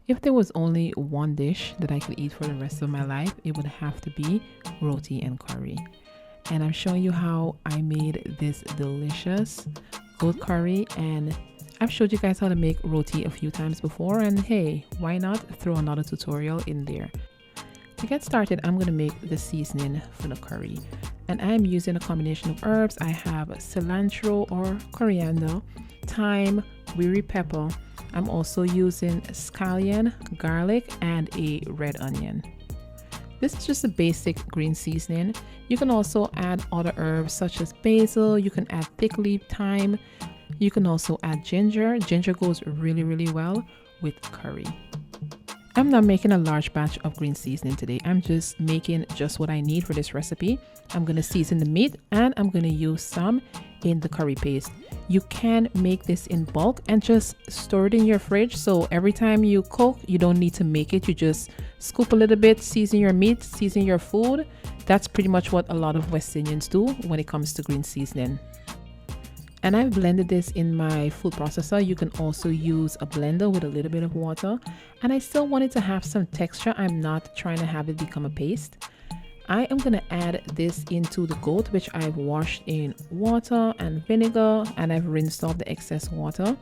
If there was only one dish that I could eat for the rest of my life, it would have to be roti and curry. And I'm showing you how I made this delicious goat curry, and I've showed you guys how to make roti a few times before, and hey, why not throw another tutorial in there. To get started, I'm going to make the seasoning for the curry, and I'm using a combination of herbs. I have cilantro or coriander, thyme, wiri pepper. I'm also using scallion, garlic, and a red onion. This is just a basic green seasoning. You can also add other herbs such as basil. You can add thick leaf thyme. You can also add ginger. Ginger goes really well with curry. I'm not making a large batch of green seasoning today. I'm just making just what I need for this recipe. I'm going to season the meat and I'm going to use some in the curry paste. You can make this in bulk and just store it in your fridge. So every time you cook, you don't need to make it. You just scoop a little bit, season your meat, season your food. That's pretty much what a lot of West Indians do when it comes to green seasoning. And I've blended this in my food processor. You can also use a blender with a little bit of water. And I still want it to have some texture. I'm not trying to have it become a paste. I am going to add this into the goat, which I've washed in water and vinegar, and I've rinsed off the excess water.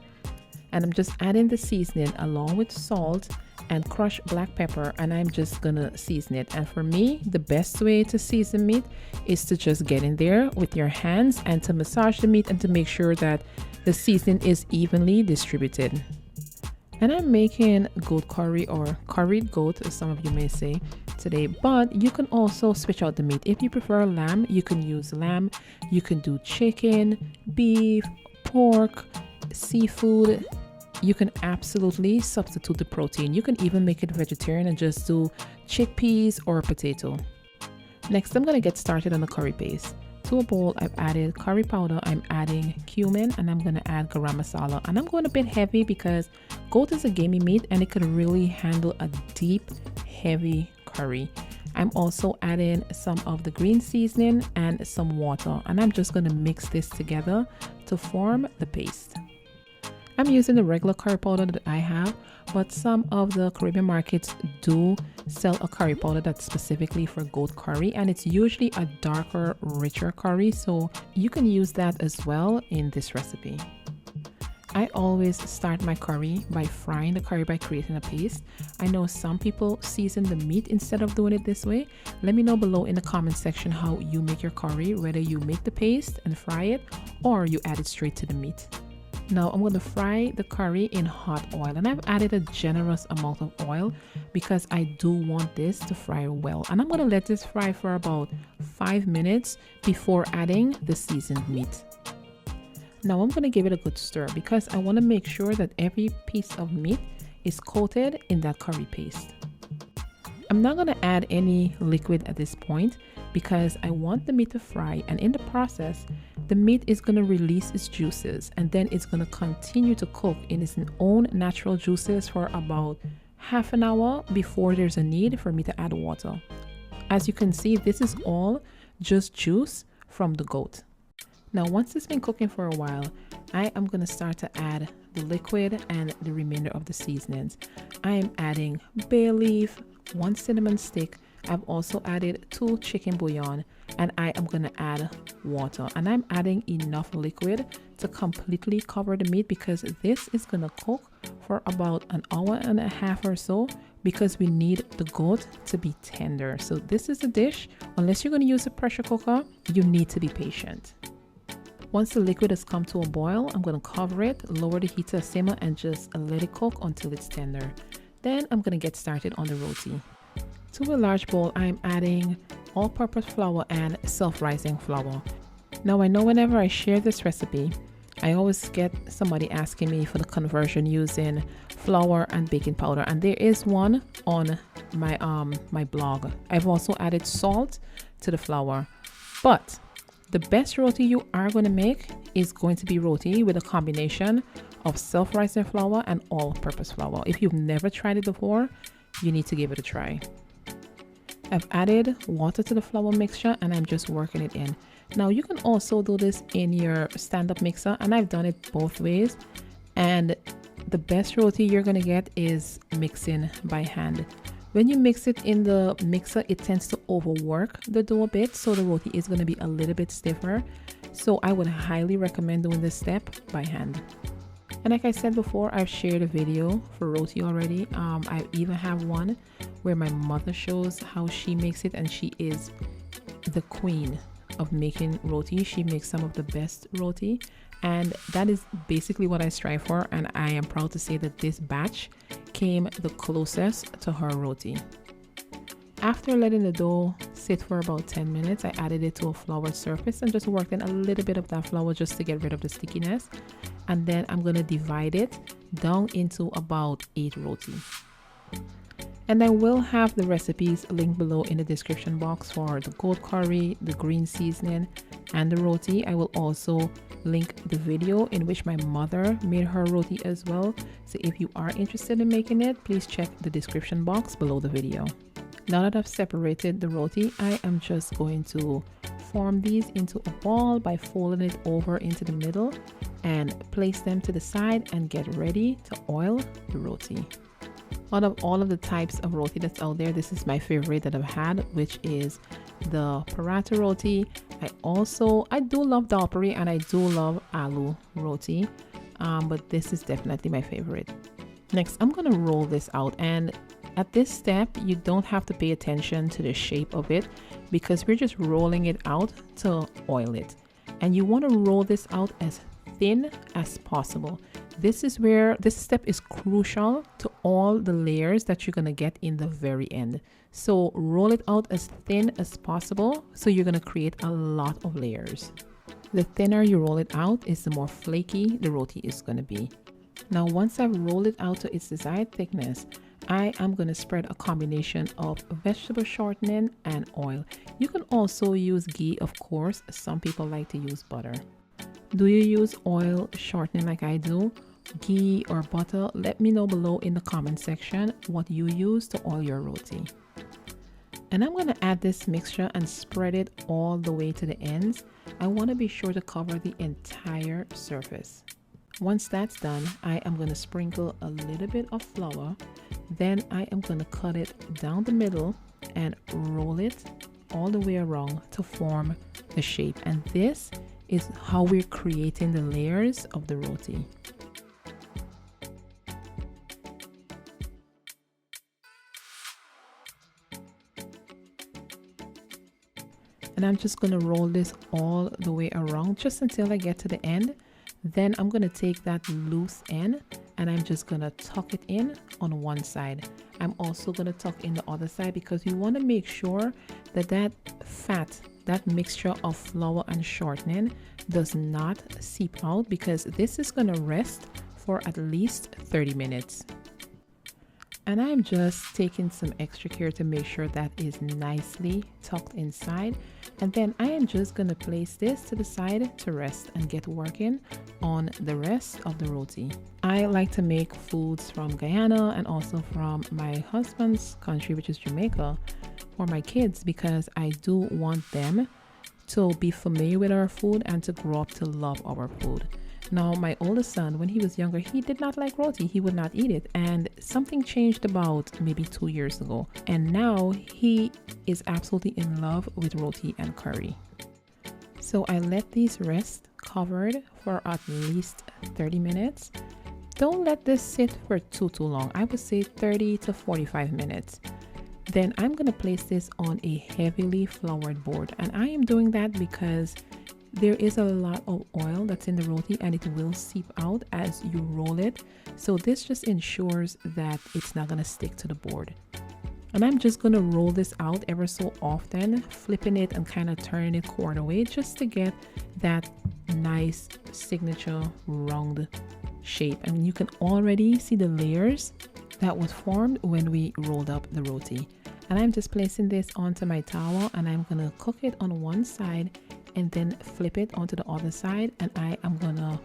And I'm just adding the seasoning along with salt and crushed black pepper, and I'm just gonna season it. And for me, the best way to season meat is to just get in there with your hands and to massage the meat and to make sure that the seasoning is evenly distributed. And I'm making goat curry, or curried goat as some of you may say today, but you can also switch out the meat. If you prefer lamb, you can use lamb. You can do chicken, beef, pork, seafood. You can absolutely substitute the protein. You can even make it vegetarian and just do chickpeas or potato. Next, I'm going to get started on the curry paste. To a bowl, I've added curry powder, I'm adding cumin, and I'm going to add garam masala. And I'm going a bit heavy because goat is a gamey meat and it could really handle a deep, heavy curry. I'm also adding some of the green seasoning and some water, and I'm just going to mix this together to form the paste. I'm using the regular curry powder that I have, but some of the Caribbean markets do sell a curry powder that's specifically for goat curry, and it's usually a darker, richer curry, so you can use that as well in this recipe. I always start my curry by frying the curry by creating a paste. I know some people season the meat instead of doing it this way. Let me know below in the comment section how you make your curry, whether you make the paste and fry it or you add it straight to the meat. Now I'm going to fry the curry in hot oil, and I've added a generous amount of oil because I do want this to fry well. And I'm going to let this fry for about 5 minutes before adding the seasoned meat. Now I'm going to give it a good stir because I want to make sure that every piece of meat is coated in that curry paste. I'm not going to add any liquid at this point because I want the meat to fry, and in the process the meat is going to release its juices and then it's going to continue to cook in its own natural juices for about half an hour before there's a need for me to add water. As you can see, this is all just juice from the goat. Now once it's been cooking for a while, I am going to start to add the liquid and the remainder of the seasonings. I am adding bay leaf, 1 cinnamon stick. I've also added 2 chicken bouillon, and I am going to add water, and I'm adding enough liquid to completely cover the meat because this is going to cook for about an hour and a half or so because we need the goat to be tender. So this is a dish, unless you're going to use a pressure cooker, you need to be patient. Once the liquid has come to a boil, I'm going to cover it, lower the heat to a simmer, and just let it cook until it's tender. Then I'm going to get started on the roti. To a large bowl, I'm adding all-purpose flour and self-rising flour. Now I know whenever I share this recipe, I always get somebody asking me for the conversion using flour and baking powder, and there is one on my blog. I've also added salt to the flour, but the best roti you are going to make is going to be roti with a combination of self-rising flour and all-purpose flour. If you've never tried it before, you need to give it a try. I've added water to the flour mixture and I'm just working it in. Now you can also do this in your stand-up mixer, and I've done it both ways, and the best roti you're going to get is mixing by hand. When you mix it in the mixer, it tends to overwork the dough a bit, so the roti is going to be a little bit stiffer. So I would highly recommend doing this step by hand. And like I said before, I've shared a video for roti already. I even have one where my mother shows how she makes it, and she is the queen of making roti. She makes some of the best roti, and that is basically what I strive for, and I am proud to say that this batch came the closest to her roti. After letting the dough sit for about 10 minutes, I added it to a floured surface and just worked in a little bit of that flour just to get rid of the stickiness. And then I'm going to divide it down into about 8 roti. And I will have the recipes linked below in the description box for the goat curry, the green seasoning, and the roti. I will also link the video in which my mother made her roti as well. So if you are interested in making it, please check the description box below the video. Now that I've separated the roti, I am just going to form these into a ball by folding it over into the middle and place them to the side and get ready to oil the roti. Out of all of the types of roti that's out there, this is my favorite that I've had, which is the paratha roti. I do love dalpuri and I do love aloo roti, but this is definitely my favorite. Next, I'm going to roll this out, and at this step, you don't have to pay attention to the shape of it because we're just rolling it out to oil it. And you want to roll this out as thin as possible. This is where this step is crucial to all the layers that you're going to get in the very end. So roll it out as thin as possible so you're going to create a lot of layers. The thinner you roll it out is the more flaky the roti is going to be. Now once I've rolled it out to its desired thickness, I am going to spread a combination of vegetable shortening and oil. You can also use ghee, of course. Some people like to use butter. Do you use oil shortening like I do? Ghee or butter? Let me know below in the comment section what you use to oil your roti. And I'm going to add this mixture and spread it all the way to the ends. I want to be sure to cover the entire surface. Once that's done, I am going to sprinkle a little bit of flour. Then I am going to cut it down the middle and roll it all the way around to form the shape. And this is how we're creating the layers of the roti. And I'm just going to roll this all the way around just until I get to the end. Then I'm going to take that loose end and I'm just going to tuck it in on one side. I'm also going to tuck in the other side because you want to make sure that that fat, that mixture of flour and shortening does not seep out, because this is going to rest for at least 30 minutes. And I'm just taking some extra care to make sure that is nicely tucked inside. And then I am just going to place this to the side to rest and get working on the rest of the roti. I like to make foods from Guyana and also from my husband's country, which is Jamaica, for my kids, because I do want them to be familiar with our food and to grow up to love our food. Now, my oldest son, when he was younger, he did not like roti. He would not eat it. And something changed about maybe 2 years ago. And now he is absolutely in love with roti and curry. So I let these rest covered for at least 30 minutes. Don't let this sit for too long. I would say 30 to 45 minutes. Then I'm going to place this on a heavily floured board. And I am doing that because there is a lot of oil that's in the roti and it will seep out as you roll it. So this just ensures that it's not going to stick to the board. And I'm just going to roll this out ever so often, flipping it and kind of turning it quarter way just to get that nice signature round shape. And you can already see the layers that was formed when we rolled up the roti. And I'm just placing this onto my towel and I'm going to cook it on one side and then flip it onto the other side, and I am gonna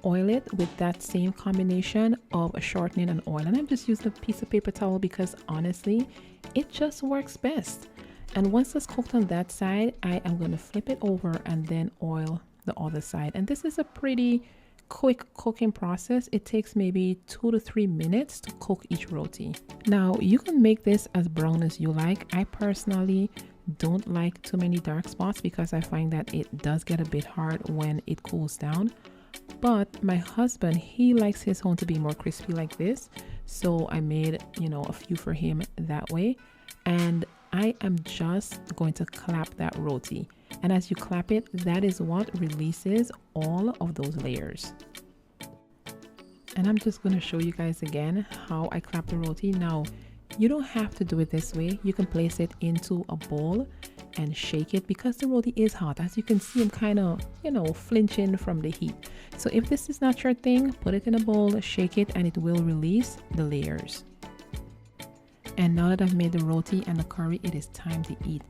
oil it with that same combination of shortening and oil. And I'm just using a piece of paper towel because honestly it just works best. And once it's cooked on that side, I am going to flip it over and then oil the other side. And this is a pretty quick cooking process. It takes maybe 2 to 3 minutes to cook each roti. Now you can make this as brown as you like. I personally don't like too many dark spots because I find that it does get a bit hard when it cools down. But my husband, he likes his own to be more crispy like this, so I made, a few for him that way. And I am just going to clap that roti, and as you clap it, that is what releases all of those layers. And I'm just going to show you guys again how I clap the roti. Now you don't have to do it this way. You can place it into a bowl and shake it because the roti is hot. As you can see, I'm kind of flinching from the heat. So if this is not your thing, put it in a bowl, shake it, and it will release the layers. And now that I've made the roti and the curry, it is time to eat.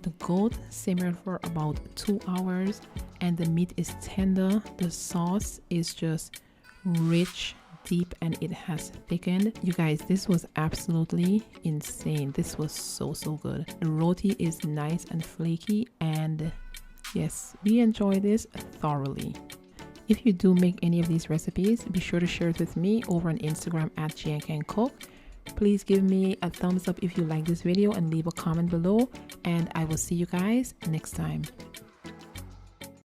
The goat simmered for about 2 hours and the meat is tender. The sauce is just rich, deep, and it has thickened. You guys, this was absolutely insane. This was so good. The roti is nice and flaky, and yes, we enjoy this thoroughly. If you do make any of these recipes, be sure to share it with me over on Instagram at Jehan Cook. Please give me a thumbs up if you like this video and leave a comment below, and I will see you guys next time.